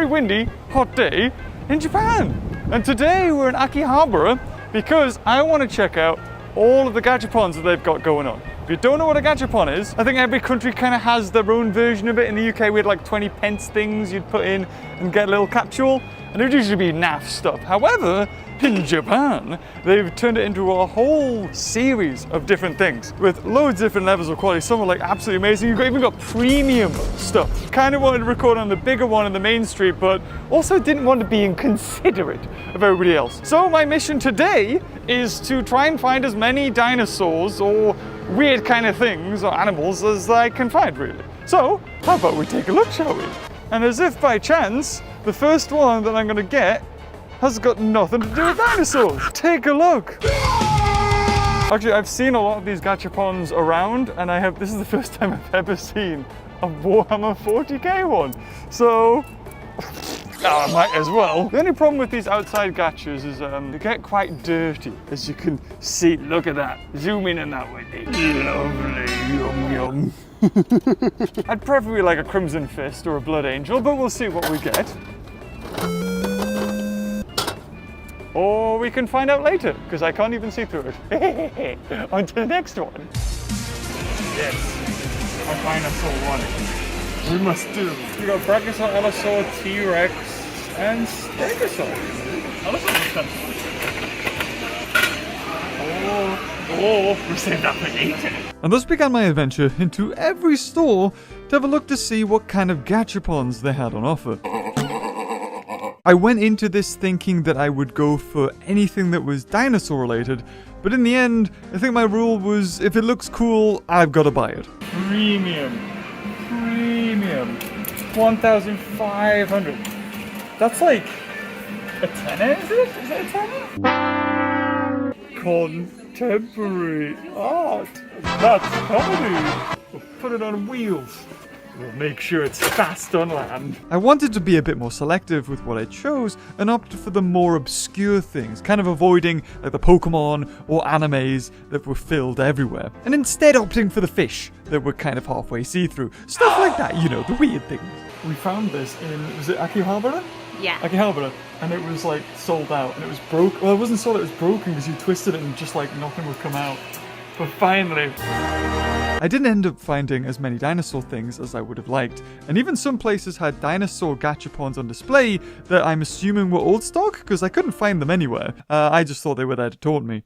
very windy, hot day in Japan. And today we're in Akihabara because I want to check out all of the gachapons that they've got going on. If you don't know what a gachapon is, I think every country kind of has their own version of it. In the UK, we had like 20 pence things you'd put in and get a little capsule, and it would usually be naff stuff. However, in Japan, they've turned it into a whole series of different things with loads of different levels of quality. Some are like absolutely amazing. You've even got premium stuff. Kind of wanted to record on the bigger one in the main street, but also didn't want to be inconsiderate of everybody else. So my mission today is to try and find as many dinosaurs or weird kind of things or animals as I can find, really. So how about we take a look, shall we? And as if by chance, the first one that I'm going to get has got nothing to do with dinosaurs. Take a look. Actually, I've seen a lot of these gachapons around, and this is the first time I've ever seen a Warhammer 40k one. So, I might as well. The only problem with these outside gachas is they get quite dirty, as you can see. Look at that. Zoom in on that way. Lovely, yum yum. I'd preferably like a Crimson Fist or a Blood Angel, but we'll see what we get. Or we can find out later, because I can't even see through it. On to the next one. Yes, a dinosaur one. We must do. We got Brachiosaur, Allosaur, T-Rex, and Stegosaur. Allosaur is kind of Oh, we saved that for later. And thus began my adventure into every store to have a look to see what kind of gachapons they had on offer. I went into this thinking that I would go for anything that was dinosaur related, but in the end, I think my rule was if it looks cool, I've got to buy it. Premium. 1,500. That's like a tenner, is it? Is it a tenner? Contemporary art. That's comedy. We'll put it on wheels. We'll make sure it's fast on land. I wanted to be a bit more selective with what I chose and opted for the more obscure things, kind of avoiding like the Pokemon or animes that were filled everywhere, and instead opting for the fish that were kind of halfway see-through. Stuff like that, you know, the weird things. We found this in, was it Akihabara? Yeah. Akihabara, and it was like sold out, and it was broke. Well, it wasn't sold, it was broken because you twisted it and just like nothing would come out. But finally. I didn't end up finding as many dinosaur things as I would have liked, and even some places had dinosaur gachapons on display that I'm assuming were old stock because I couldn't find them anywhere. I just thought they were there to taunt me.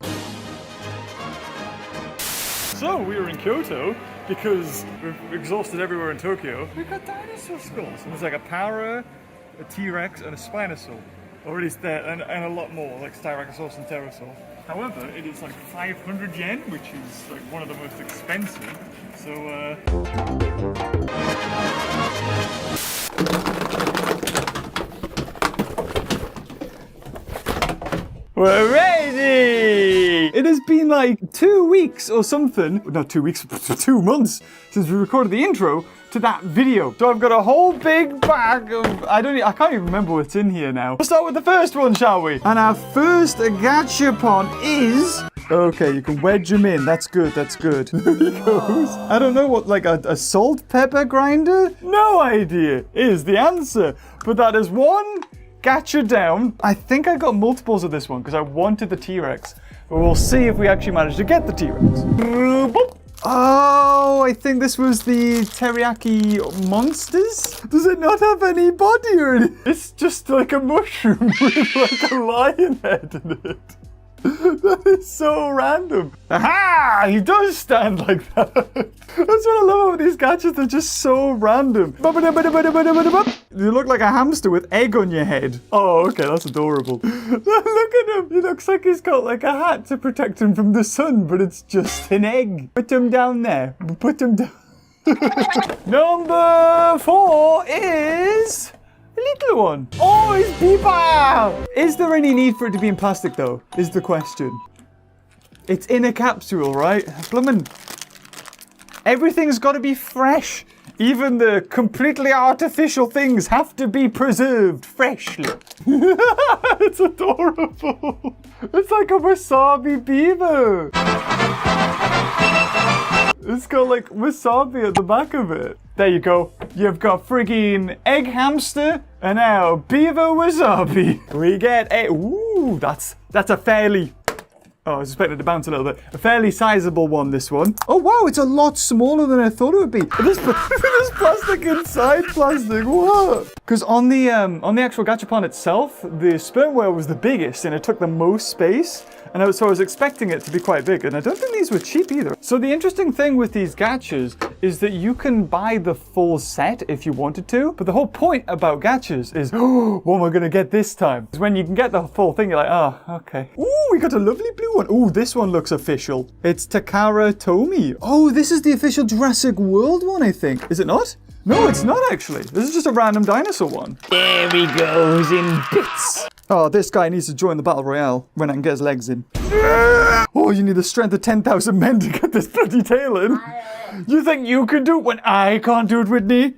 So we were in Kyoto because we've exhausted everywhere in Tokyo. We've got dinosaur skulls. And there's like a Para, a T-Rex, and a Spinosaur. Or at least there, and a lot more, like Styracosaurus and Pterosaur. However, it is like 500 yen, which is like one of the most expensive. So, we're ready! It has been like 2 weeks or something, not 2 weeks, 2 months since we recorded the intro to that video. So I've got a whole big bag of, I can't even remember what's in here now. We'll start with the first one, shall we? And our first gachapon is, okay, you can wedge them in. That's good, that's good. There he goes. I don't know what, like a salt pepper grinder? No idea is the answer. But that is one gacha down. I think I got multiples of this one because I wanted the T-Rex. But we'll see if we actually manage to get the T-Rex. Oh, I think this was the teriyaki monsters? Does it not have any body or anything? It's just like a mushroom with like a lion head in it. That is so random. Aha! He does stand like that. That's what I love about these gachas. They're just so random. You look like a hamster with egg on your head. Oh, okay, that's adorable. Look at him. He looks like he's got like a hat to protect him from the sun, but it's just an egg. Put him down there. Put him down. Number 4 is a little one. Oh, it's Peepa! Is there any need for it to be in plastic though, is the question. It's in a capsule, right? Bloomin'. Everything's got to be fresh. Even the completely artificial things have to be preserved freshly. It's adorable. It's like a wasabi beaver. It's got like wasabi at the back of it. There you go. You've got friggin' egg hamster and now beaver wasabi. We get a, ooh, that's a fairly, oh, I was expecting to bounce a little bit. A fairly sizable one, this one. Oh, wow, it's a lot smaller than I thought it would be. There's plastic inside plastic, what? Because on the actual gachapon itself, the sperm whale was the biggest and it took the most space. And so I was expecting it to be quite big, and I don't think these were cheap either. So the interesting thing with these gachas is that you can buy the full set if you wanted to, but the whole point about gachas is, oh, what am I gonna get this time? Is when you can get the full thing, you're like, oh, okay. Ooh, we got a lovely blue one. Ooh, this one looks official. It's Takara Tomy. Oh, this is the official Jurassic World one, I think. Is it not? No, it's not actually. This is just a random dinosaur one. There he goes in bits. Oh, this guy needs to join the Battle Royale when I can get his legs in. Oh, you need the strength of 10,000 men to get this bloody tail in. You think you can do it when I can't do it, Whitney?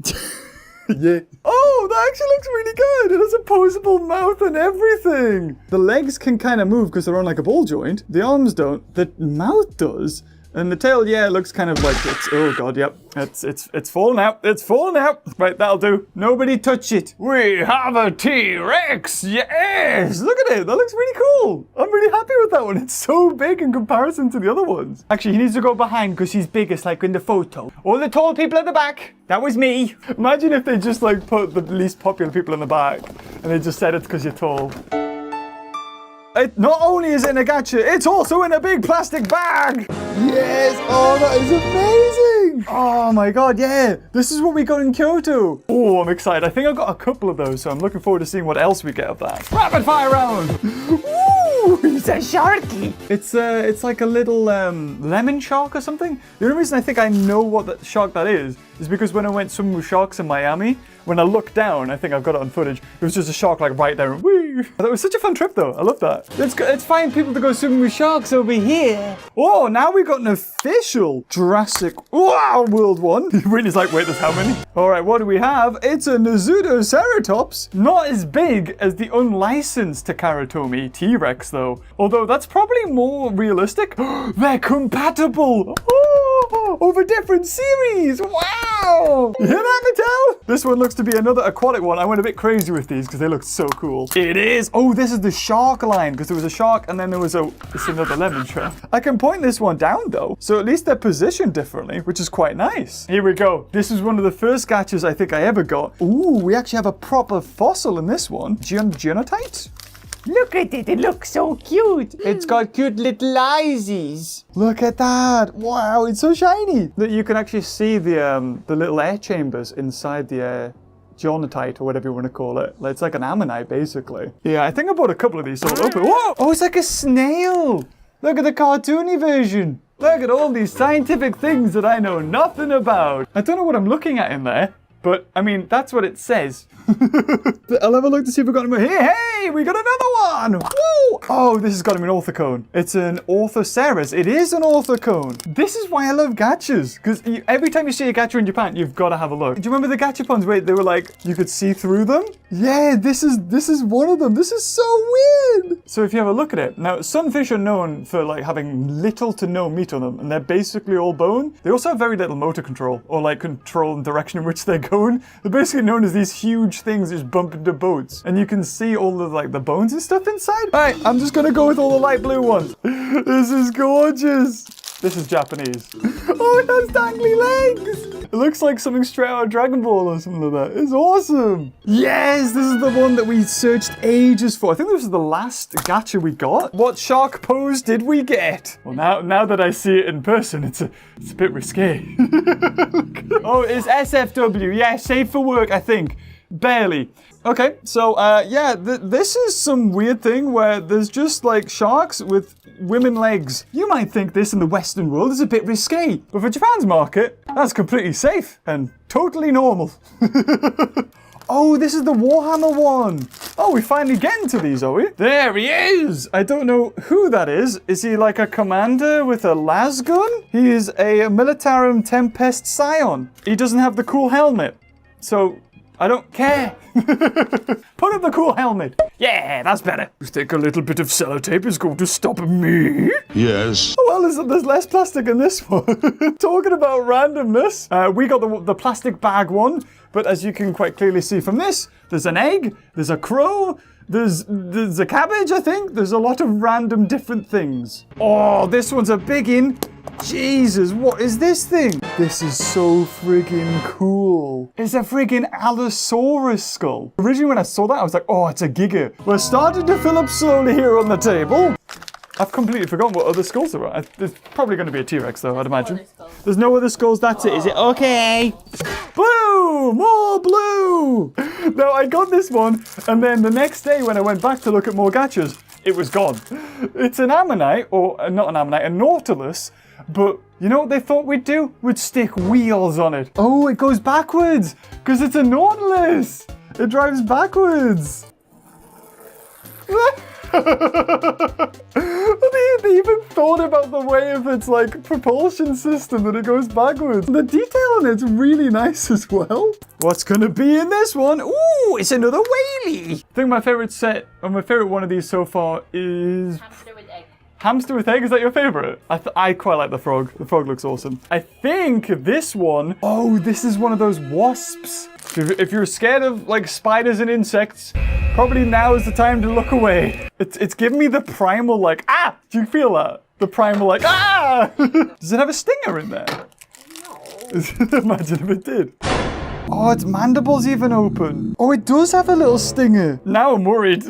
Yeah. Oh, that actually looks really good. It has a posable mouth and everything. The legs can kind of move because they're on like a ball joint. The arms don't. The mouth does. And the tail, yeah, it looks kind of like it's, oh god, yep. It's falling out. It's falling out. Right, that'll do. Nobody touch it. We have a T-Rex. Yes. Look at it. That looks really cool. I'm really happy with that one. It's so big in comparison to the other ones. Actually, he needs to go behind because he's biggest, like in the photo. All the tall people at the back. That was me. Imagine if they just like put the least popular people in the back and they just said it's because you're tall. It not only is it in a gacha, it's also in a big plastic bag. Yes. Oh, that is amazing. Oh my god, yeah. This is what we got in Kyoto. Oh, I'm excited. I think I've got a couple of those, so I'm looking forward to seeing what else we get of that. Rapid fire round. Ooh, he's a sharky. It's like a little lemon shark or something. The only reason I think I know what that shark that is because when I went swimming with sharks in Miami, when I looked down, I think I've got it on footage, it was just a shark like right there. Woo! That was such a fun trip though. I love that. Let's find people to go swimming with sharks over here. Oh, now we've got an official Jurassic World one. Whitney's like, wait, there's how many? All right, what do we have? It's a Nezudoceratops. Not as big as the unlicensed Takara Tomy T-Rex though. Although that's probably more realistic. They're compatible. Oh, over different series. Wow. You hear that, Mattel? This one looks to be another aquatic one. I went a bit crazy with these because they look so cool. It is. Oh, this is the shark line because there was a shark and then there was another lemon trap. I can point this one down though. So at least they're positioned differently, which is quite nice. Here we go. This is one of the first gachas I think I ever got. Ooh, we actually have a proper fossil in this one. Geonotite? Look at it, it looks so cute. It's got cute little eyesies. Look at that. Wow, it's so shiny. That you can actually see the little air chambers inside the geonotite or whatever you want to call it. It's like an ammonite basically. Yeah, I think I bought a couple of these. So open. Whoa! Oh, it's like a snail. Look at the cartoony version. Look at all these scientific things that I know nothing about. I don't know what I'm looking at in there. But, I mean, that's what it says. I'll have a look to see if we've got them. Hey, we got another one! Woo! Oh, this has got to be an orthocone. It's an Orthoceras. It is an orthocone. This is why I love gachas. Because every time you see a gacha in Japan, you've got to have a look. Do you remember the gachapons where they were like, you could see through them? Yeah, this is one of them. This is so weird. So if you have a look at it. Now, sunfish are known for like having little to no meat on them. And they're basically all bone. They also have very little motor control. Or like control and direction in which they're going. They're basically known as these huge things that just bump into boats. And you can see all of like the bones and stuff inside. All right, I'm just gonna go with all the light blue ones. This is gorgeous. This is Japanese. Oh, it has dangly legs. It looks like something straight out of Dragon Ball or something like that. It's awesome. Yes, this is the one that we searched ages for. I think this was the last gacha we got. What shark pose did we get? Well, now that I see it in person, it's a bit risque. Oh, it's SFW. Yeah, safe for work, I think. Barely. Okay, so yeah, this is some weird thing where there's just like sharks with women legs. You might think this in the Western world is a bit risque, but for Japan's market, that's completely safe and totally normal. Oh, this is the Warhammer one. Oh, we finally getting to these, are we? There he is. I don't know who that is. Is he like a commander with a las gun? He is a Militarum Tempest Scion. He doesn't have the cool helmet. So I don't care. Put up the cool helmet. Yeah, that's better. You think a little bit of sellotape is going to stop me? Yes. Oh, well, there's less plastic in this one. Talking about randomness, we got the plastic bag one, but as you can quite clearly see from this, there's an egg, there's a crow, there's a cabbage, I think. There's a lot of random different things. Oh, this one's a biggin. Jesus, what is this thing? This is so friggin' cool. It's a friggin' Allosaurus skull. Originally when I saw that, I was like, oh, it's a giga. We're starting to fill up slowly here on the table. I've completely forgotten what other skulls there are. There's probably going to be a T-Rex though, I'd imagine. There's no other skulls, that's it, is it? Okay. Blue! More blue! Now, I got this one, and then the next day when I went back to look at more gachas, it was gone. It's an ammonite, or not an ammonite, a nautilus, but you know what they thought we'd do? We'd stick wheels on it. Oh, it goes backwards, because it's a nautilus. It drives backwards. They even thought about the way of its like propulsion system that it goes backwards. The detail on it's really nice as well. What's gonna be in this one? Ooh, it's another whaley. I think my favorite set, or my favorite one of these so far is Hamster with egg. Hamster with egg. Is that your favorite? I quite like the frog. The frog looks awesome. I think this one, oh, this is one of those wasps. If you're scared of like spiders and insects, probably now is the time to look away. It's giving me the primal like, ah! Do you feel that? The primal like, ah! Does it have a stinger in there? No. Imagine if it did. Oh, its mandible's even open. Oh, it does have a little stinger. Now I'm worried.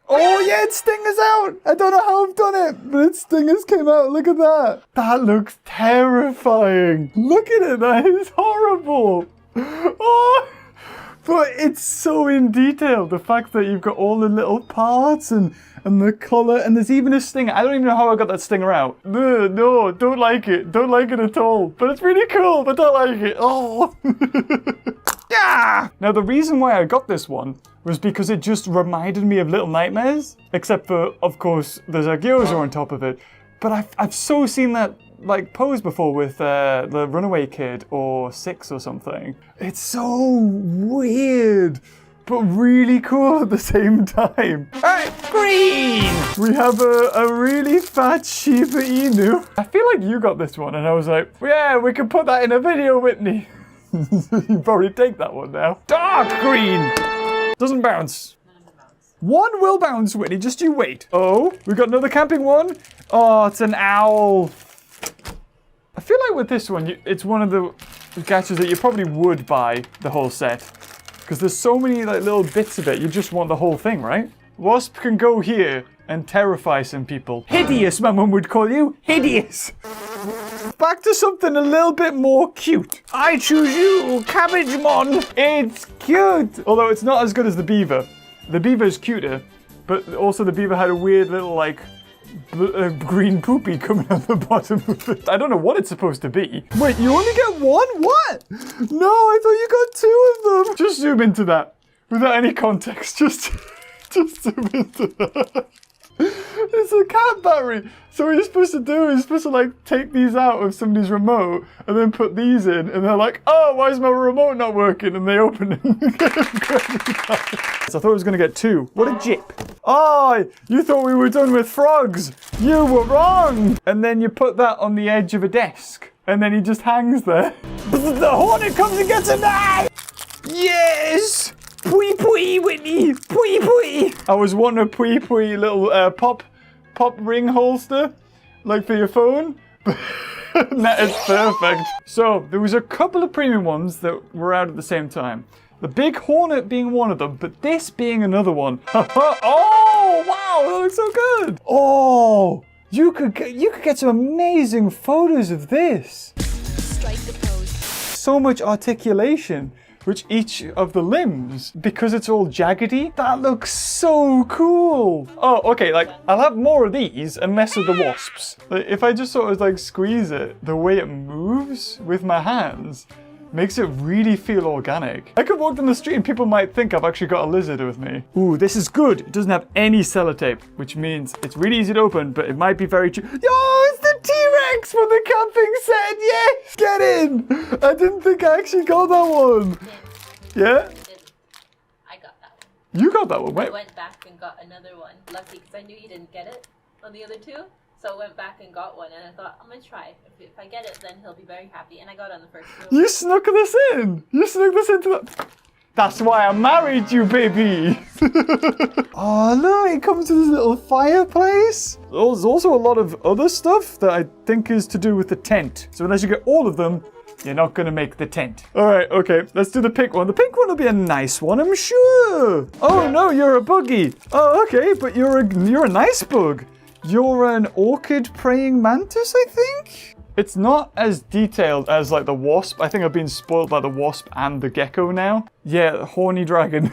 Oh yeah, its stinger's out. I don't know how I've done it, but its stingers came out. Look at that. That looks terrifying. Look at it, that is horrible. Oh, but it's so in detail. The fact that you've got all the little parts and the color, and there's even a stinger. I don't even know how I got that stinger out. No, don't like it. Don't like it at all. But it's really cool, but don't like it. Oh. Yeah. Now, the reason why I got this one was because it just reminded me of Little Nightmares, except for, of course, there's a gyoza on top of it. But I've so seen that like pose before with the Runaway Kid or Six or something. It's so weird, but really cool at the same time. Alright, green! We have a really fat Shiba Inu. I feel like you got this one, and I was like, yeah, we can put that in a video, Whitney. You probably take that one now. Dark green! Doesn't bounce. One will bounce, Whitney, just you wait. Oh, we got another camping one. Oh, it's an owl. I feel like with this one, it's one of the gachas that you probably would buy the whole set. Because there's so many like little bits of it, you just want the whole thing, right? Wasp can go here and terrify some people. Hideous, my mum would call you. Hideous. Back to something a little bit more cute. I choose you, Cabbage Mon. It's cute. Although it's not as good as the beaver. The beaver is cuter, but also the beaver had a weird little like green poopy coming out the bottom of it. I don't know what it's supposed to be. Wait, you only get one? What? No, I thought you got two of them. Just zoom into that without any context. Just zoom into that. It's a cat battery. So what you're supposed to do is supposed to like take these out of somebody's remote and then put these in, and they're like, oh, why is my remote not working? And they open it and get them. So I thought I was gonna get two. What a jip. Oh, you thought we were done with frogs. You were wrong. And then you put that on the edge of a desk, and then he just hangs there. The hornet comes and gets him now. Yes. Pui pui, Whitney! Pui pui! I was wanting a pui pui little pop ring holster, like for your phone. That is perfect. So, there was a couple of premium ones that were out at the same time. The big hornet being one of them, but this being another one. Oh, wow, that looks so good! Oh, you could get some amazing photos of this. Strike the pose. So much articulation. Which each of the limbs, because it's all jaggedy, that looks so cool. Oh, okay, like, I'll have more of these and less of the wasps. Like, if I just sort of like squeeze it, the way it moves with my hands makes it really feel organic. I could walk down the street and people might think I've actually got a lizard with me. Ooh, this is good. It doesn't have any sellotape, which means it's really easy to open, but it might be very cheap. Yo, it's the T-Rex from the camping set, yes! Get in! I didn't think I actually got that one. Yeah? Didn't. I got that one. You got that one, I wait. went back and got another one. Lucky, because I knew you didn't get it on the other two. So I went back and got one, and I thought, I'm going to try. If I get it, then he'll be very happy. And I got it on the first two. You snuck this in. You snuck this into that. That's why I married you, baby. Oh, look, it comes with this little fireplace. There's also a lot of other stuff that I think is to do with the tent. So unless you get all of them, you're not going to make the tent. All right, okay, let's do the pink one. The pink one will be a nice one, I'm sure. Oh, no, you're a buggy. Oh, okay, but you're a nice bug. You're an orchid praying mantis, I think? It's not as detailed as like the wasp. I think I've been spoiled by the wasp and the gecko now. Yeah, horny dragon.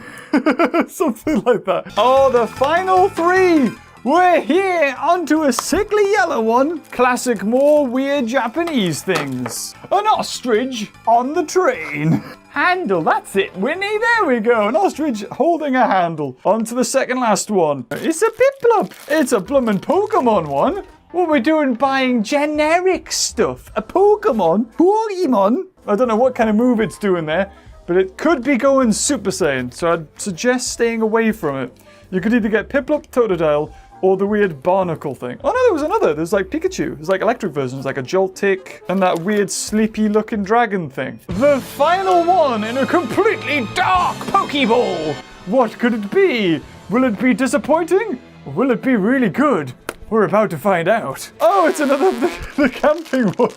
Something like that. Oh, the final three. We're here onto a sickly yellow one. Classic, more weird Japanese things. An ostrich on the train. Handle, that's it, Winnie. There we go. An ostrich holding a handle. On to the second last one. It's a Piplup. It's a bloomin' Pokemon one. What are we doing buying generic stuff? A Pokemon? Pokemon? I don't know what kind of move it's doing there, but it could be going Super Saiyan, so I'd suggest staying away from it. You could either get Piplup, Totodile, or the weird barnacle thing. Oh no, there was another. There's like Pikachu. There's like electric versions, like a Joltik, and that weird sleepy looking dragon thing. The final one in a completely dark Pokeball. What could it be? Will it be disappointing? Or will it be really good? We're about to find out. Oh, it's another the camping one.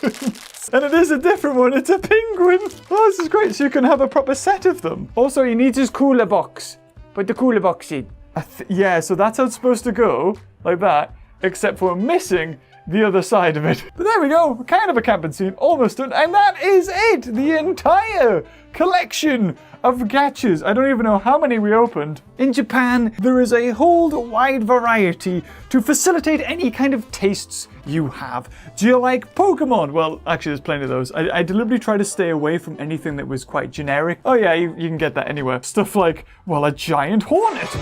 And it is a different one. It's a penguin. Oh, this is great. So you can have a proper set of them. Also, he needs his cooler box. Put the cooler box in. Yeah, so that's how it's supposed to go. Like that. Except for missing the other side of it. But there we go. Kind of a camping scene. Almost done. And that is it. The entire collection of gachas. I don't even know how many we opened. In Japan, there is a whole wide variety to facilitate any kind of tastes you have. Do you like Pokemon? Well, actually, there's plenty of those. I deliberately try to stay away from anything that was quite generic. Oh yeah, you can get that anywhere. Stuff like, well, a giant hornet.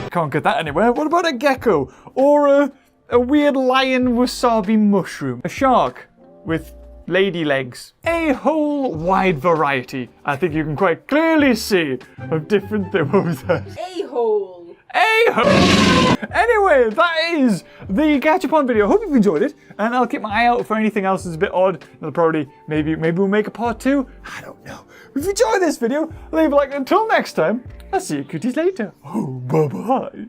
You can't get that anywhere. What about a gecko? Or a weird lion wasabi mushroom? A shark with lady legs. A whole wide variety, I think you can quite clearly see, of different things. What was that? A-hole. A-hole! Anyway, that is the Gachapon video. Hope you've enjoyed it, and I'll keep my eye out for anything else that's a bit odd. I'll probably, maybe we'll make a part 2. I don't know. If you enjoyed this video, leave a like. Until next time, I'll see you cuties later. Oh, bye-bye.